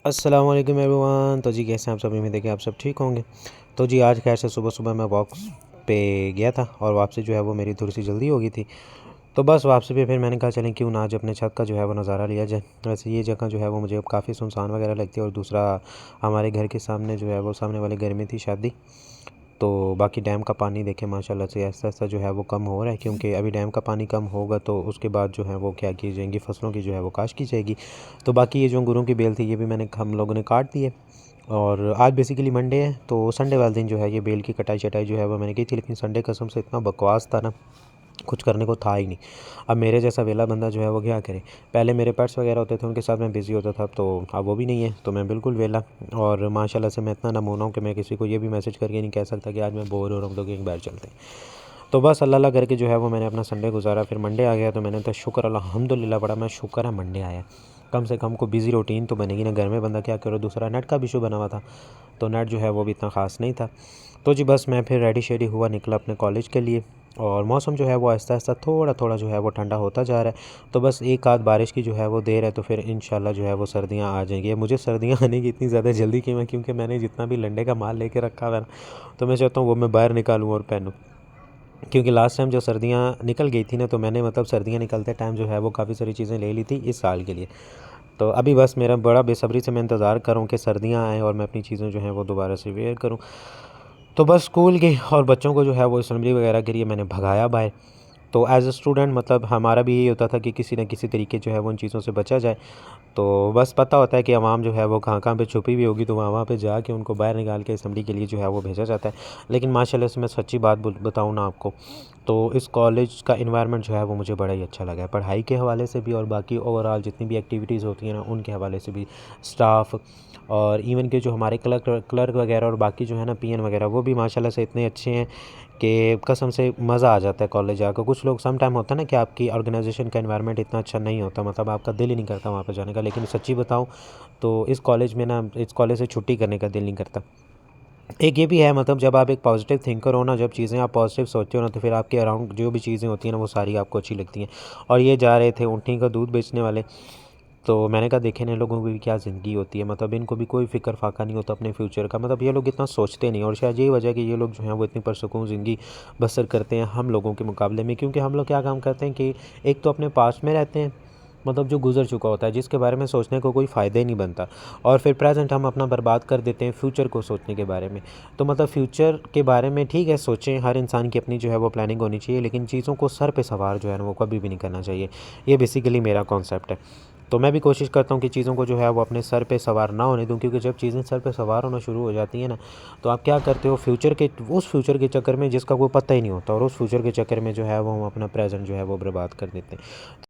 अस्सलाम वालेकुम एवरीवन। तो जी कैसे हैं आप सब? उम्मीद है कि आप सब ठीक होंगे। तो जी आज खैर से सुबह सुबह मैं वॉक पे गया था और वापसी जो है वो मेरी थोड़ी सी जल्दी हो गई थी। तो बस वापसी पे फिर मैंने कहा चलें क्यों ना आज अपने छत का जो है वो नज़ारा लिया जाए। वैसे ये जगह जो है वो मुझे अब काफ़ी सुनसान वगैरह लगती है और दूसरा हमारे घर के सामने जो है वो सामने वाले घर में थी शादी। तो बाकी डैम का पानी देखें माशाल्लाह से ऐसा ऐसा जो है वो कम हो रहा है, क्योंकि अभी डैम का पानी कम होगा तो उसके बाद जो है वो क्या की जाएंगी, फसलों की जो है वो काश की जाएगी। तो बाकी ये जो अंगूरों की बेल थी ये भी हम लोगों ने काट दी है। और आज बेसिकली मंडे है तो संडे वाले दिन जो है ये बेल की कटाई चटाई जो है वो मैंने की थी, लेकिन संडे कसम से इतना बकवास था ना, कुछ करने को था ही नहीं। अब मेरे जैसा वेला बंदा जो है वो क्या करे। पहले मेरे पेट्स वगैरह होते थे उनके साथ मैं बिज़ी होता था, तो अब वो भी नहीं है तो मैं बिल्कुल वेला। और माशाल्लाह से मैं इतना नमूना हूँ कि मैं किसी को ये भी मैसेज करके नहीं कह सकता कि आज मैं बोर हो रहा हूँ तो कहीं बाहर चलते हैं। तो बस अल्लाह अल्लाह करके जो है वो मैंने अपना संडे गुजारा। फिर मंडे आ गया तो मैंने तो शुक्र अल्हम्दुलिल्लाह बड़ा मैं शुक्र है मंडे आया। कम से कम को बिज़ी रूटीन तो बनेगी ना, घर में बंदा क्या करे। दूसरा नेट का भी इशू बना हुआ था तो नेट जो है वो भी इतना ख़ास नहीं था। तो जी बस मैं फिर रेडी शेडी हुआ, निकला अपने कॉलेज के लिए। और मौसम जो है वो आहिस्ता आहिस्ता थोड़ा थोड़ा जो है वो ठंडा होता जा रहा है। तो बस एक आध बारिश की जो है वो देर है तो फिर इंशाल्लाह जो है वो सर्दियाँ आ जाएंगी। मुझे सर्दियाँ आने की इतनी ज़्यादा जल्दी क्यों है, क्योंकि मैंने जितना भी लंडे का माल लेके रखा हुआ है ना, तो मैं चाहता हूँ वो मैं बाहर निकालूँ और पहनूँ। क्योंकि लास्ट टाइम जो सर्दियाँ निकल गई थी ना, तो मैंने मतलब सर्दियाँ निकलते टाइम जो है वो काफ़ी सारी चीज़ें ले ली थी इस साल के लिए। तो अभी बस मेरा बड़ा बेसब्री से मैं इंतज़ार करूँ कि सर्दियाँ आएँ और मैं अपनी चीज़ें जो हैं वो दोबारा से वेयर करूँ। तो बस स्कूल की और बच्चों को जो है वो असेंबली वगैरह के लिए मैंने भगाया बाहर। तो एज़ अ स्टूडेंट मतलब हमारा भी यही होता था कि किसी न किसी तरीके जो है वो उन चीज़ों से बचा जाए। तो बस पता होता है कि आवाम जो है वो कहाँ कहाँ पे छुपी हुई होगी, तो वहाँ वहाँ पे जाके उनको बाहर निकाल के असेंबली के लिए जो है वो भेजा जाता है। लेकिन माशाल्लाह से मैं सच्ची बात बताऊँ ना आपको, तो इस कॉलेज का इन्वायरमेंट जो है वो मुझे बड़ा ही अच्छा लगा है, पढ़ाई के हवाले से भी और बाकी ओवरऑल जितनी भी एक्टिविटीज़ होती हैं ना उनके हवाले से भी। स्टाफ और इवन के जो हमारे क्लर्क क्लर्क वगैरह और बाकी जो है ना पीएन वगैरह वो भी माशाल्लाह से इतने अच्छे हैं कि कसम से मज़ा आ जाता है कॉलेज जाकर। कुछ लोग सम टाइम होता है ना कि आपकी ऑर्गेनाइजेशन का एनवायरनमेंट इतना अच्छा नहीं होता, मतलब आपका दिल ही नहीं करता वहाँ पर जाने का। लेकिन सच्ची बताऊँ तो इस कॉलेज में ना, इस कॉलेज से छुट्टी करने का दिल नहीं करता। एक ये भी है, मतलब जब आप एक पॉजिटिव थिंकर हो ना, जब चीज़ें आप पॉजिटिव सोचते हो ना, तो फिर आपके अराउंड जो भी चीज़ें होती हैं ना वो सारी आपको अच्छी लगती हैं। और ये जा रहे थे ऊँटनी का दूध बेचने वाले, तो मैंने कहा देखे ना लोगों की भी क्या ज़िंदगी होती है, मतलब इनको भी कोई फ़िक्र फाका नहीं होता अपने फ्यूचर का। मतलब ये लोग इतना सोचते नहीं, और शायद यही वजह है कि ये लोग जो हैं वो इतनी पुरसुकून ज़िंदगी बसर करते हैं हम लोगों के मुकाबले में। क्योंकि हम लोग क्या काम करते हैं कि एक तो अपने पास्ट में रहते हैं, मतलब जो गुजर चुका होता है जिसके बारे में सोचने को कोई फ़ायदा ही नहीं बनता, और फिर प्रेजेंट हम अपना बर्बाद कर देते हैं फ्यूचर को सोचने के बारे में। तो मतलब फ्यूचर के बारे में ठीक है सोचें, हर इंसान की अपनी जो है वो प्लानिंग होनी चाहिए, लेकिन चीज़ों को सर पे सवार जो है ना वो कभी भी नहीं करना चाहिए। ये बेसिकली मेरा कॉन्सेप्ट है। तो मैं भी कोशिश करता हूँ कि चीज़ों को जो है वो अपने सर पे सवार ना होने दूँ, क्योंकि जब चीज़ें सर पे सवार होना शुरू हो जाती हैं ना, तो आप क्या करते हो उस फ्यूचर के चक्कर में जिसका कोई पता ही नहीं होता, और उस फ्यूचर के चक्कर में जो है वो हम अपना प्रेजेंट जो है वो बर्बाद कर देते हैं।